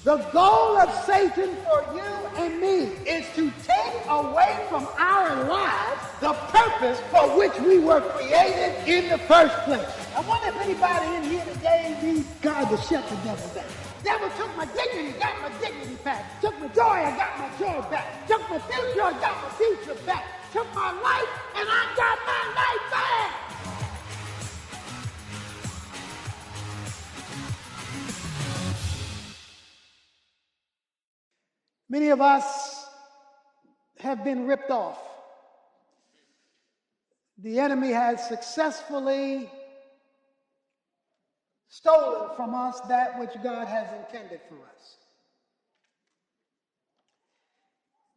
The goal of Satan for you and me is to take away from our lives the purpose for which we were created in the first place. I wonder if anybody in here today needs God to shut the devil down. Devil took my dignity, got my dignity back. Took my joy, I got my joy back. Took my future, I got my future back. Took my life, and I got my life back. Many of us have been ripped off. The enemy has successfully stolen from us that which God has intended for us.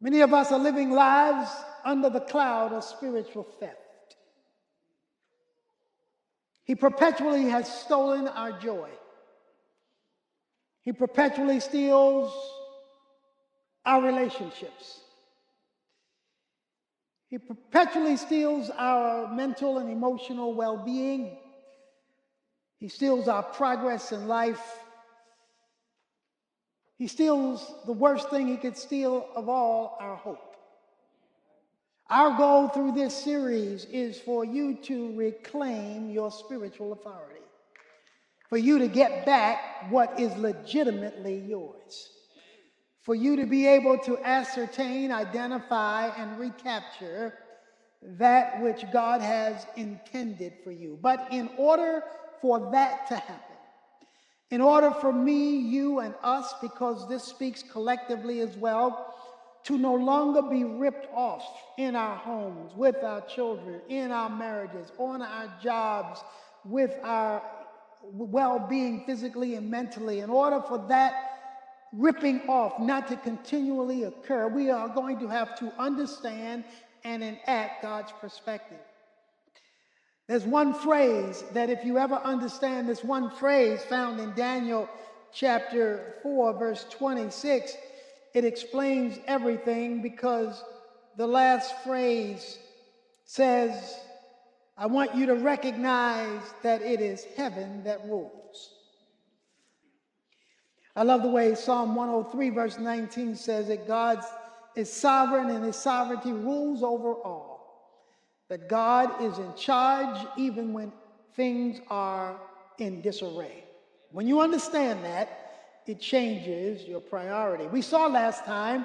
Many of us are living lives under the cloud of spiritual theft. He perpetually has stolen our joy. He perpetually steals our relationships. He perpetually steals our mental and emotional well-being. He steals our progress in life. He steals the worst thing he could steal of all, our hope. Our goal through this series is for you to reclaim your spiritual authority, for you to get back what is legitimately yours, for you to be able to ascertain, identify, and recapture that which God has intended for you. But in order for that to happen, in order for me, you, and us, because this speaks collectively as well, to no longer be ripped off in our homes, with our children, in our marriages, on our jobs, with our well-being physically and mentally, in order for that ripping off not to continually occur, we are going to have to understand and enact God's perspective. There's one phrase that if you ever understand this one phrase found in Daniel chapter 4, verse 26, it explains everything, because the last phrase says, I want you to recognize that it is heaven that rules. I love the way Psalm 103 verse 19 says that God is sovereign and his sovereignty rules over all. That God is in charge even when things are in disarray. When you understand that, it changes your priority. We saw last time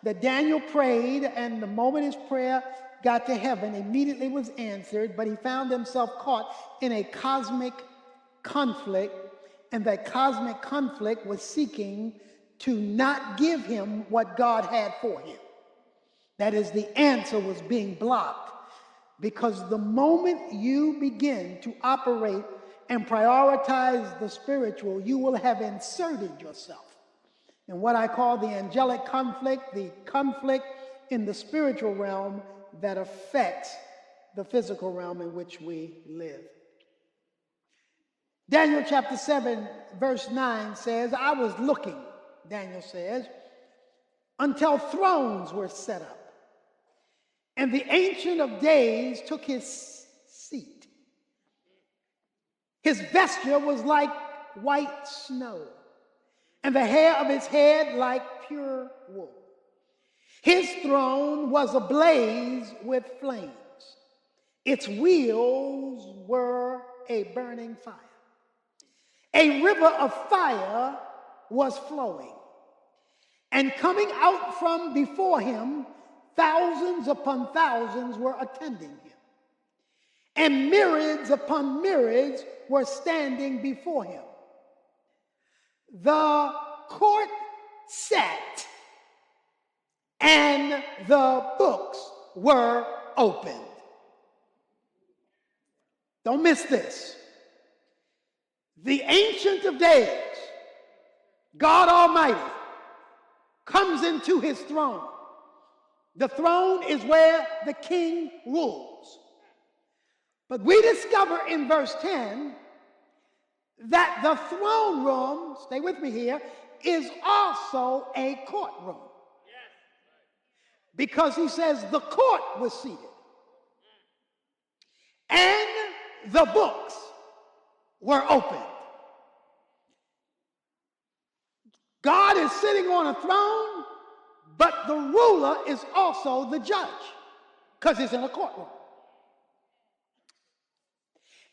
that Daniel prayed, and the moment his prayer got to heaven, immediately was answered, but he found himself caught in a cosmic conflict, and that cosmic conflict was seeking to not give him what God had for him. That is, the answer was being blocked, because the moment you begin to operate and prioritize the spiritual, you will have inserted yourself in what I call the angelic conflict, the conflict in the spiritual realm that affects the physical realm in which we live. Daniel chapter 7, verse 9 says, I was looking, Daniel says, until thrones were set up, and the Ancient of Days took his seat. His vesture was like white snow, and the hair of his head like pure wool. His throne was ablaze with flames. Its wheels were a burning fire. A river of fire was flowing, and coming out from before him, thousands upon thousands were attending him. And myriads upon myriads were standing before him. The court sat, and the books were opened. Don't miss this. The Ancient of Days, God Almighty, comes into his throne. The throne is where the king rules. But we discover in verse 10 that the throne room, stay with me here, is also a courtroom. Because he says the court was seated, and the books were opened. God is sitting on a throne, but the ruler is also the judge because he's in a courtroom.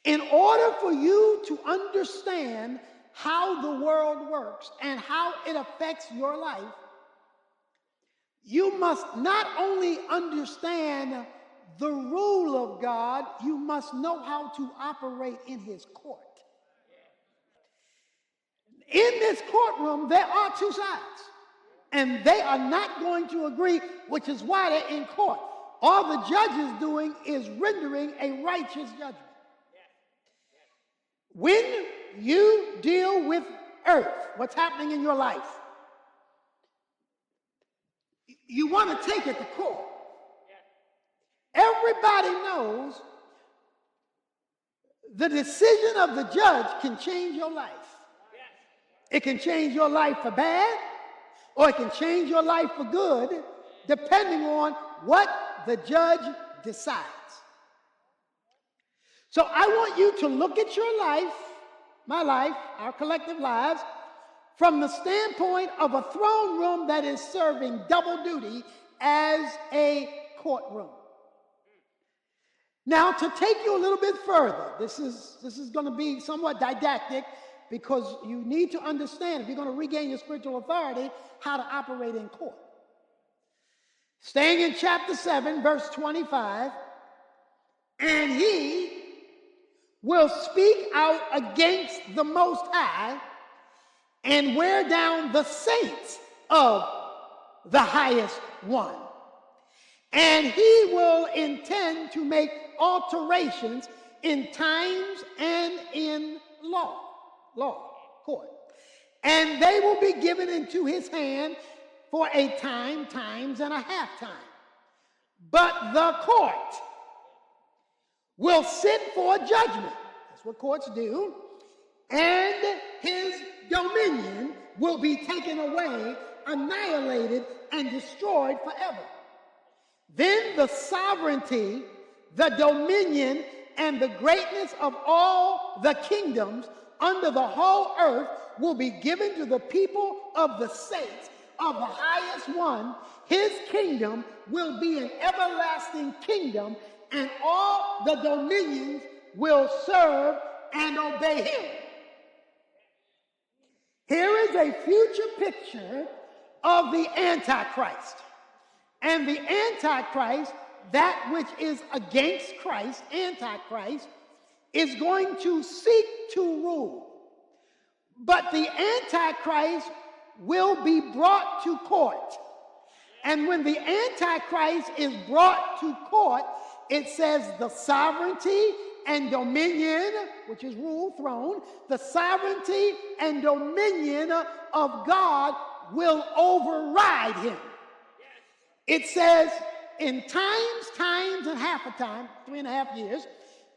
In order for you to understand how the world works and how it affects your life, you must not only understand the rule of God, you must know how to operate in his court. In this courtroom, there are two sides, and they are not going to agree, which is why they're in court. All the judge is doing is rendering a righteous judgment. When you deal with earth, what's happening in your life, you want to take it to court. Everybody knows the decision of the judge can change your life. It can change your life for bad, or it can change your life for good, depending on what the judge decides. So I want you to look at your life, my life, our collective lives, from the standpoint of a throne room that is serving double duty as a courtroom. Now, to take you a little bit further, this is going to be somewhat didactic because you need to understand, if you're going to regain your spiritual authority, how to operate in court. Staying in chapter 7, verse 25, and he will speak out against the Most High and wear down the saints of the highest one. And he will intend to make alterations in times and in law, court. And they will be given into his hand for a time, times, and a half time. But the court will sit for judgment. That's what courts do. And his dominion will be taken away, annihilated, and destroyed forever. Then the sovereignty, the dominion, and the greatness of all the kingdoms under the whole earth will be given to the people of the saints of the highest one. His kingdom will be an everlasting kingdom, and all the dominions will serve and obey him. Here is a future picture of the Antichrist. And the Antichrist, that which is against Christ, Antichrist, is going to seek to rule. But the Antichrist will be brought to court. And when the Antichrist is brought to court, it says the sovereignty and dominion, which is rule, throne, the sovereignty and dominion of God will override him. It says in times and half a time, 3.5 years,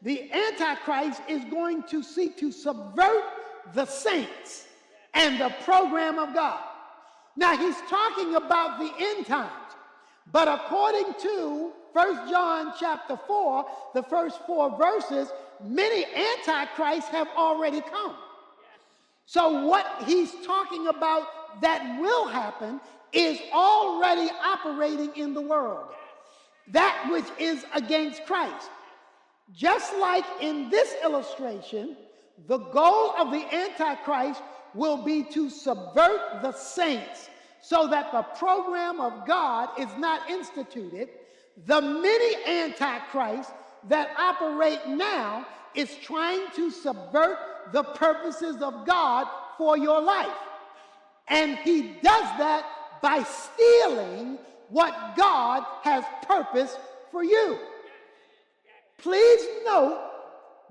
the Antichrist is going to seek to subvert the saints and the program of God. Now, he's talking about the end times, but according to 1 John chapter 4, the first 4 verses, many antichrists have already come. So what he's talking about that will happen is already operating in the world. That which is against Christ. Just like in this illustration, the goal of the Antichrist will be to subvert the saints so that the program of God is not instituted. The many antichrists that operate now is trying to subvert the purposes of God for your life. And he does that by stealing what God has purposed for you. Please note,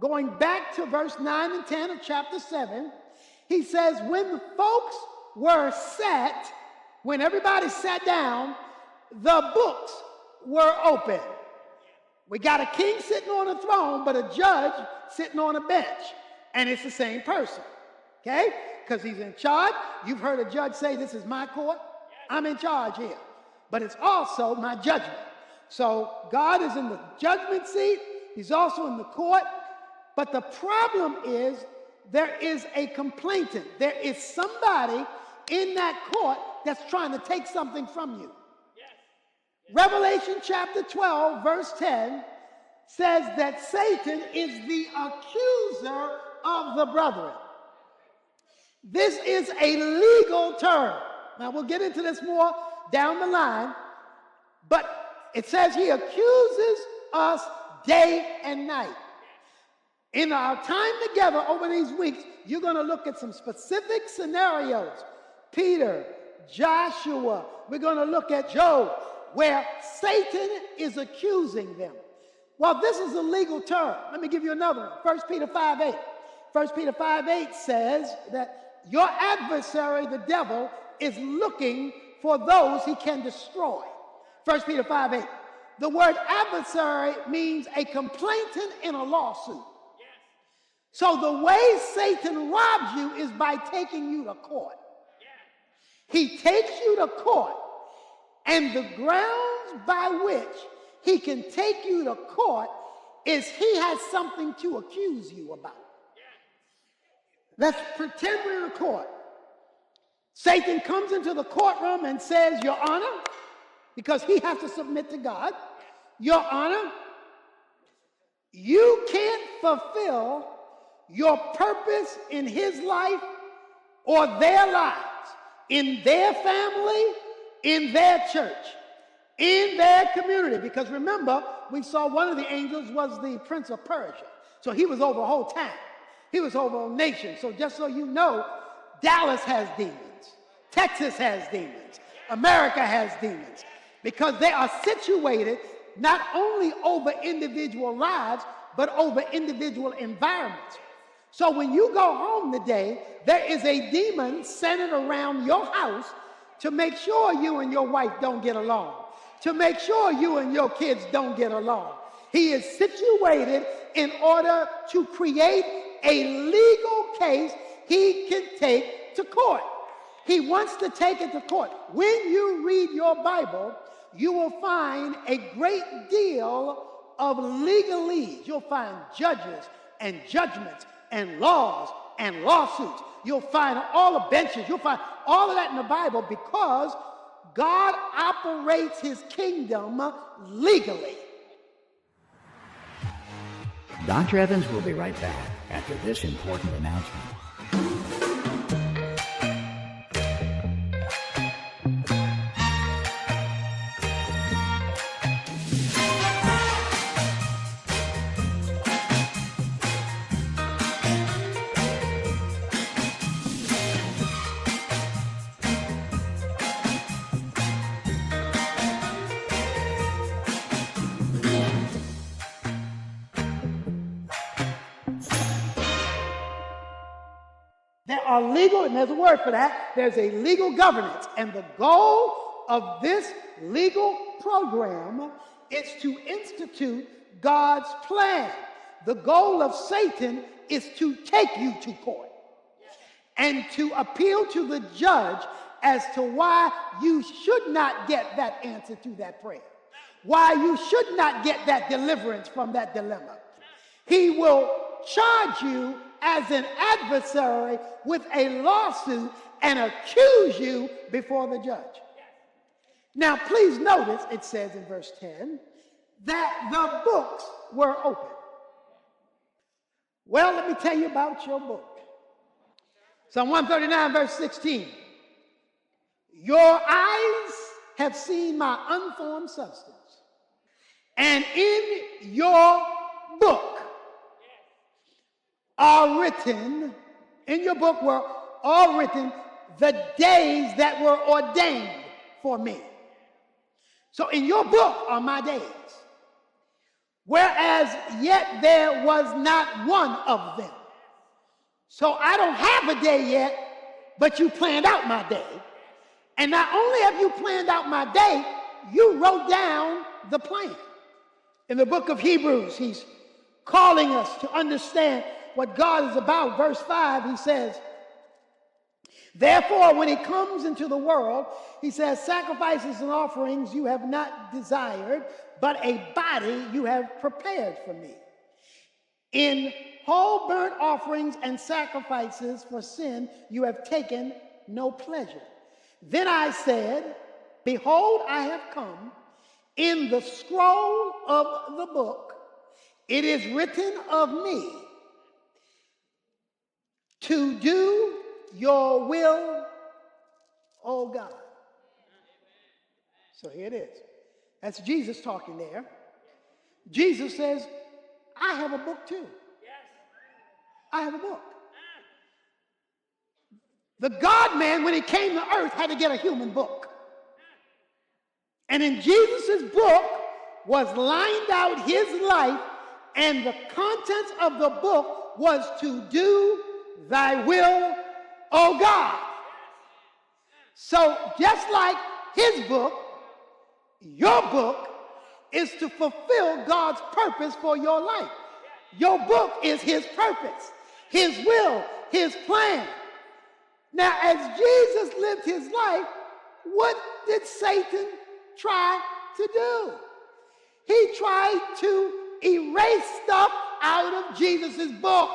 going back to verse 9 and 10 of chapter 7, he says, when the folks were set, when everybody sat down, the books were open. We got a king sitting on a throne, but a judge sitting on a bench. And it's the same person, okay? Because he's in charge. You've heard a judge say, this is my court. I'm in charge here. But it's also my judgment. So God is in the judgment seat. He's also in the court. But the problem is there is a complainant. There is somebody in that court that's trying to take something from you. Revelation chapter 12, verse 10 says that Satan is the accuser of the brethren. This is a legal term. Now, we'll get into this more down the line, but it says he accuses us day and night. In our time together over these weeks, you're going to look at some specific scenarios. Peter, Joshua, we're going to look at Job, where Satan is accusing them. Well, this is a legal term. Let me give you another one. 1 Peter 5:8. 1 Peter 5:8 says that your adversary, the devil, is looking for those he can destroy. 1 Peter 5:8. The word adversary means a complainant in a lawsuit. So the way Satan robs you is by taking you to court. He takes you to court, and the grounds by which he can take you to court is he has something to accuse you about. Let's pretend we're in a court. Satan comes into the courtroom and says, Your Honor, because he has to submit to God, Your Honor, you can't fulfill your purpose in his life or their lives, in their family, in their church, in their community. Because remember, we saw one of the angels was the prince of Persia. So he was over a whole town. He was over a nation. So just so you know, Dallas has demons. Texas has demons. America has demons. Because they are situated not only over individual lives, but over individual environments. So when you go home today, there is a demon centered around your house to make sure you and your wife don't get along, to make sure you and your kids don't get along. He is situated in order to create a legal case he can take to court. He wants to take it to court. When you read your Bible, you will find a great deal of legalese. You'll find judges and judgments and laws and lawsuits. You'll find all the benches. You'll find all of that in the Bible because God operates his kingdom legally. Dr. Evans will be right back after this important announcement. There are legal, and there's a word for that, there's a legal governance. And the goal of this legal program is to institute God's plan. The goal of Satan is to take you to court and to appeal to the judge as to why you should not get that answer to that prayer, why you should not get that deliverance from that dilemma. He will charge you as an adversary with a lawsuit and accuse you before the judge. Now, please notice it says in verse 10 that the books were open. Well, let me tell you about your book. Psalm 139, verse 16. Your eyes have seen my unformed substance, and in your book are written, in your book were all written the days that were ordained for me. So in your book are my days, whereas yet there was not one of them. So I don't have a day yet, but you planned out my day. And not only have you planned out my day, you wrote down the plan. In the book of Hebrews, he's calling us to understand what God is about. Verse 5, he says, therefore, when he comes into the world, he says, sacrifices and offerings you have not desired, but a body you have prepared for me. In whole burnt offerings and sacrifices for sin you have taken no pleasure. Then I said, behold, I have come. In the scroll of the book, it is written of me to do your will, O God. So here it is. That's Jesus talking there. Jesus says, I have a book too. I have a book. The God-man, when he came to earth, had to get a human book. And in Jesus' book was lined out his life, and the contents of the book was to do thy will, O God. So just like his book, your book is to fulfill God's purpose for your life. Your book is his purpose, his will, his plan. Now, as Jesus lived his life, what did Satan try to do? He tried to erase stuff out of Jesus' book.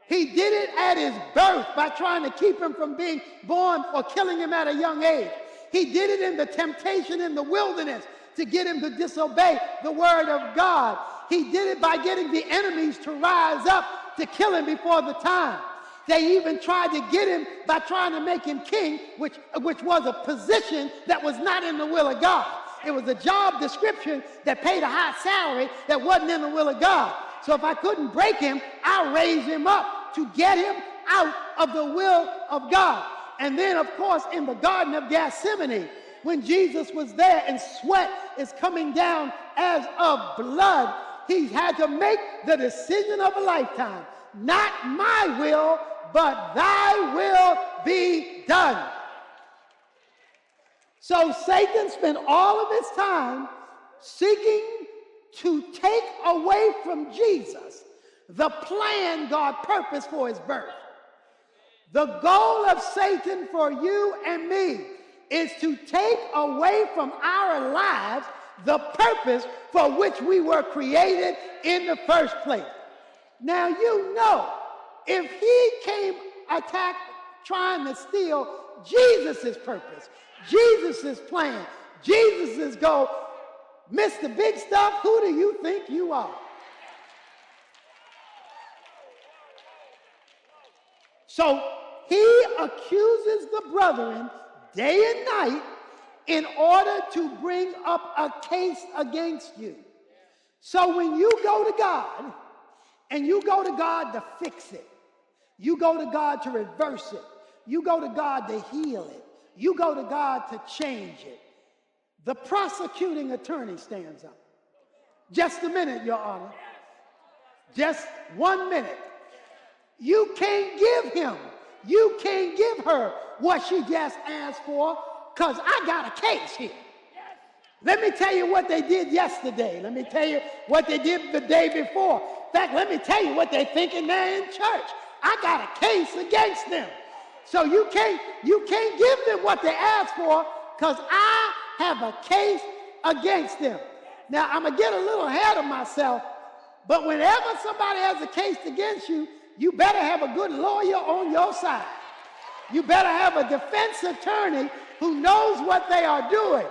He did it at his birth by trying to keep him from being born or killing him at a young age. He did it in the temptation in the wilderness to get him to disobey the word of God. He did it by getting the enemies to rise up to kill him before the time. They even tried to get him by trying to make him king, which was a position that was not in the will of God. It was a job description that paid a high salary that wasn't in the will of God. So if I couldn't break him, I'll raise him up to get him out of the will of God. And then, of course, in the Garden of Gethsemane, when Jesus was there and sweat is coming down as of blood, he had to make the decision of a lifetime. Not my will, but thy will be done. So Satan spent all of his time seeking to take away from Jesus the plan God purposed for his birth. The goal of Satan for you and me is to take away from our lives the purpose for which we were created in the first place. Now, you know, if he came attack trying to steal Jesus' purpose, Jesus' plan, Jesus' goal, Mr. Big Stuff, who do you think you are? So he accuses the brethren day and night in order to bring up a case against you. So when you go to God, and you go to God to fix it, you go to God to reverse it, you go to God to heal it, you go to God to change it, the prosecuting attorney stands up. Just a minute, Your Honor. Just 1 minute. You can't give him, you can't give her what she just asked for, because I got a case here. Let me tell you what they did yesterday. Let me tell you what they did the day before. In fact, let me tell you what they're thinking there in church. I got a case against them. So you can't give them what they asked for, because I have a case against them. Now, I'm going to get a little ahead of myself, but whenever somebody has a case against you, you better have a good lawyer on your side. You better have a defense attorney who knows what they are doing.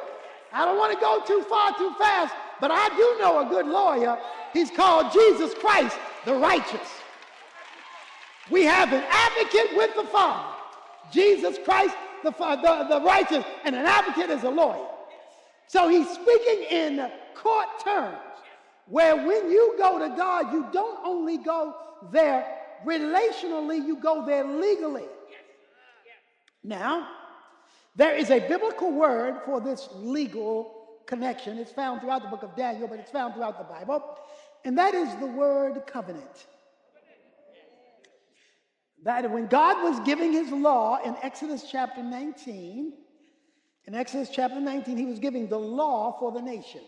I don't want to go too far too fast, but I do know a good lawyer. He's called Jesus Christ, the righteous. We have an advocate with the Father, Jesus Christ, the righteous, and an advocate is a lawyer. So he's speaking in court terms, where when you go to God, you don't only go there relationally, you go there legally. Now, there is a biblical word for this legal connection. It's found throughout the book of Daniel, but it's found throughout the Bible. And that is the word covenant. That when God was giving his law in Exodus chapter 19, he was giving the law for the nation.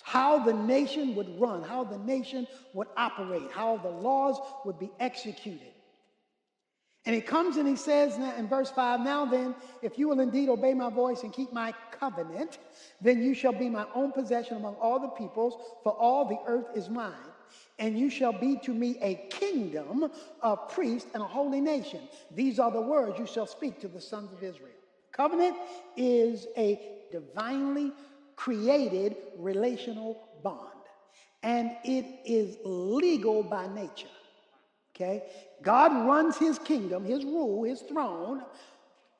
How the nation would run, how the nation would operate, how the laws would be executed. And he comes and he says in verse 5, now then, if you will indeed obey my voice and keep my covenant, then you shall be my own possession among all the peoples, for all the earth is mine. And you shall be to me a kingdom, a priest, and a holy nation. These are the words you shall speak to the sons of Israel. Covenant is a divinely created relational bond. And it is legal by nature. Okay? God runs his kingdom, his rule, his throne,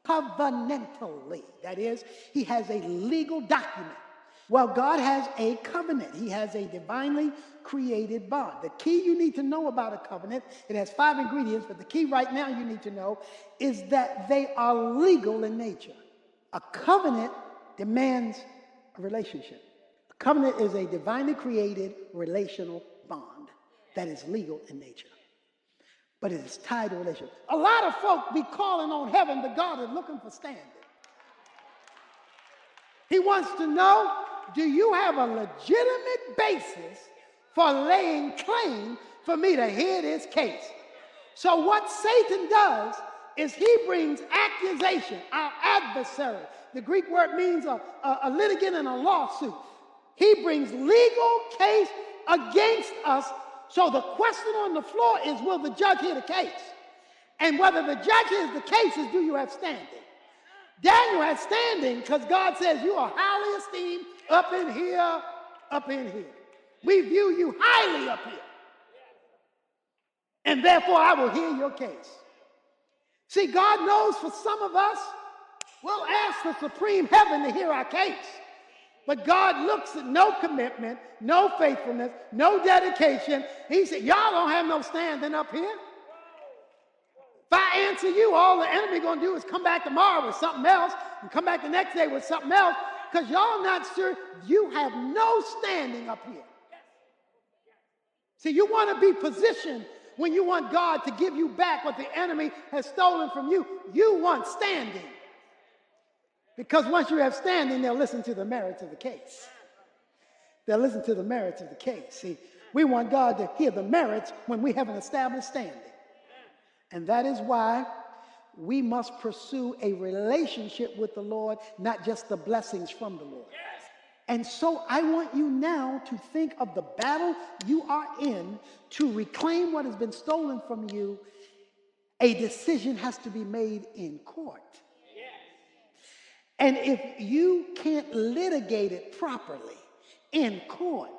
covenantally. That is, he has a legal document. Well, God has a covenant. He has a divinely created bond. The key you need to know about a covenant, it has 5 ingredients, but the key right now you need to know is that they are legal in nature. A covenant demands a relationship. A covenant is a divinely created relational bond that is legal in nature. But it is tied to relationship. A lot of folk be calling on heaven, but God is looking for standing. He wants to know, do you have a legitimate basis for laying claim for me to hear this case? So what Satan does is he brings accusation, our adversary. The Greek word means a litigant in a lawsuit. He brings legal case against us. So the question on the floor is, will the judge hear the case? And whether the judge hears the case is, do you have standing? Daniel has standing because God says you are highly esteemed up in here, up in here. We view you highly up here. And therefore I will hear your case. See, God knows for some of us, we'll ask the supreme heaven to hear our case. But God looks at no commitment, no faithfulness, no dedication. He said, y'all don't have no standing up here. If I answer you, all the enemy going to do is come back tomorrow with something else and come back the next day with something else because y'all not sure. You have no standing up here. See, you want to be positioned when you want God to give you back what the enemy has stolen from you. You want standing. Because once you have standing, they'll listen to the merits of the case. They'll listen to the merits of the case. See, we want God to hear the merits when we have an established standing. And that is why we must pursue a relationship with the Lord, not just the blessings from the Lord. And so I want you now to think of the battle you are in to reclaim what has been stolen from you. A decision has to be made in court. And if you can't litigate it properly in court,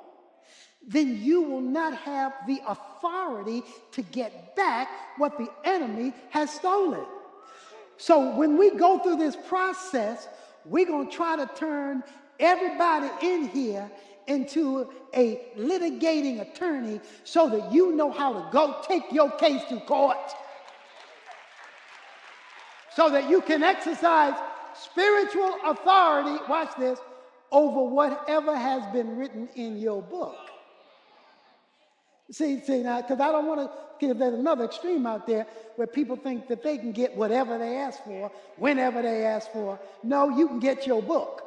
then you will not have the authority to get back what the enemy has stolen. So when we go through this process, we're going to try to turn everybody in here into a litigating attorney so that you know how to go take your case to court. So that you can exercise spiritual authority, watch this, over whatever has been written in your book. See now, because I don't want to give that another extreme out there where people think that they can get whatever they ask for, whenever they ask for. No, you can get your book.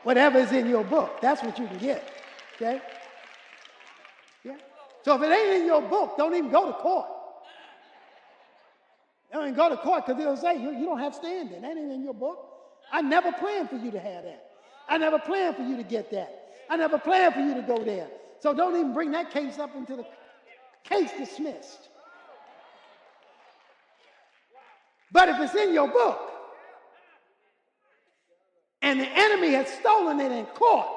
Whatever's in your book, that's what you can get. Okay? Yeah. So if it ain't in your book, don't even go to court. Don't even go to court because they'll say you don't have standing. That ain't in your book. I never planned for you to have that. I never planned for you to get that. I never planned for you to go there. So don't even bring that case up into the case dismissed. But if it's in your book and the enemy has stolen it in court,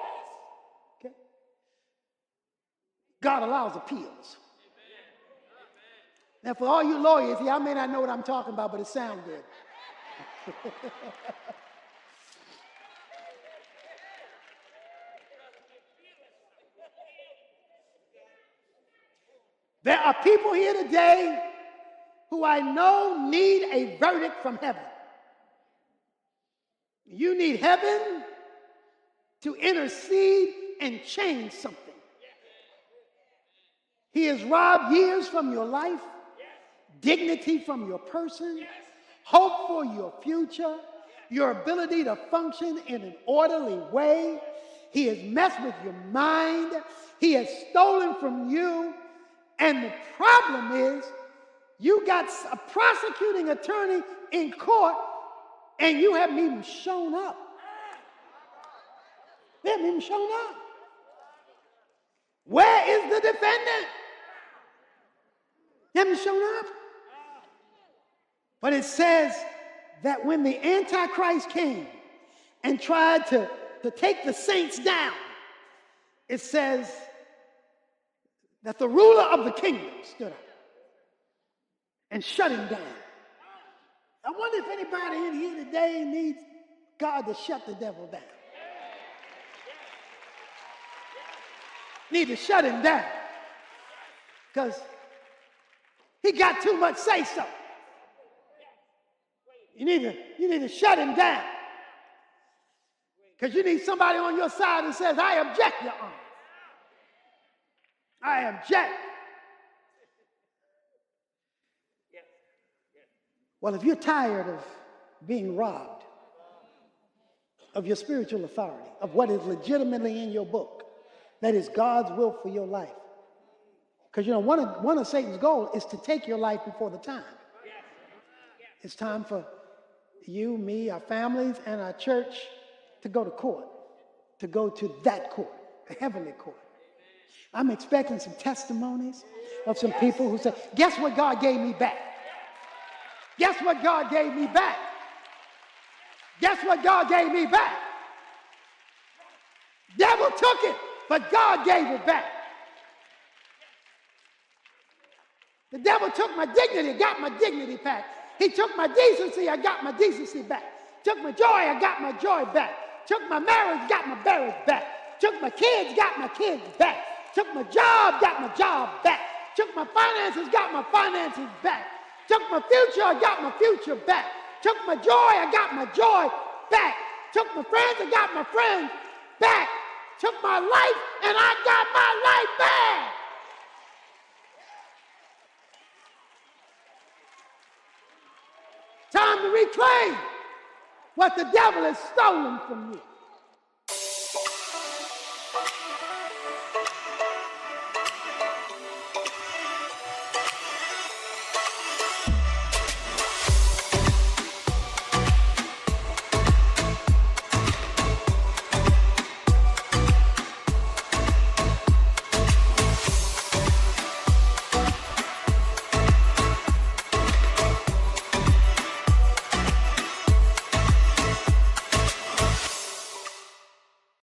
okay, God allows appeals. Now, for all you lawyers, I may not know what I'm talking about, but it sounds good. There are people here today who I know need a verdict from heaven. You need heaven to intercede and change something. He has robbed years from your life, dignity from your person, hope for your future, your ability to function in an orderly way. He has messed with your mind. He has stolen from you. And the problem is, you got a prosecuting attorney in court and you haven't even shown up. They haven't even shown up. Where is the defendant? He hasn't shown up. But it says that when the Antichrist came and tried to take the saints down, it says that the ruler of the kingdom stood up and shut him down. I wonder if anybody in here today needs God to shut the devil down. Need to shut him down because he got too much say-so. You need to shut him down because you need somebody on your side who says, I object, Your Honor. I object. Well, if you're tired of being robbed of your spiritual authority, of what is legitimately in your book, that is God's will for your life. Because, one of Satan's goals is to take your life before the time. It's time for you, me, our families, and our church to go to court, to go to that court, the heavenly court. I'm expecting some testimonies of some people who say, guess what God gave me back? Guess what God gave me back? Guess what God gave me back? Devil took it, but God gave it back. The devil took my dignity, got my dignity back. He took my decency, I got my decency back. Took my joy, I got my joy back. Took my marriage, got my marriage back. Took my kids, got my kids back. Took my job, got my job back. Took my finances, got my finances back. Took my future, I got my future back. Took my joy, I got my joy back. Took my friends, I got my friends back. Took my life, and I got my life back. Time to reclaim what the devil has stolen from you.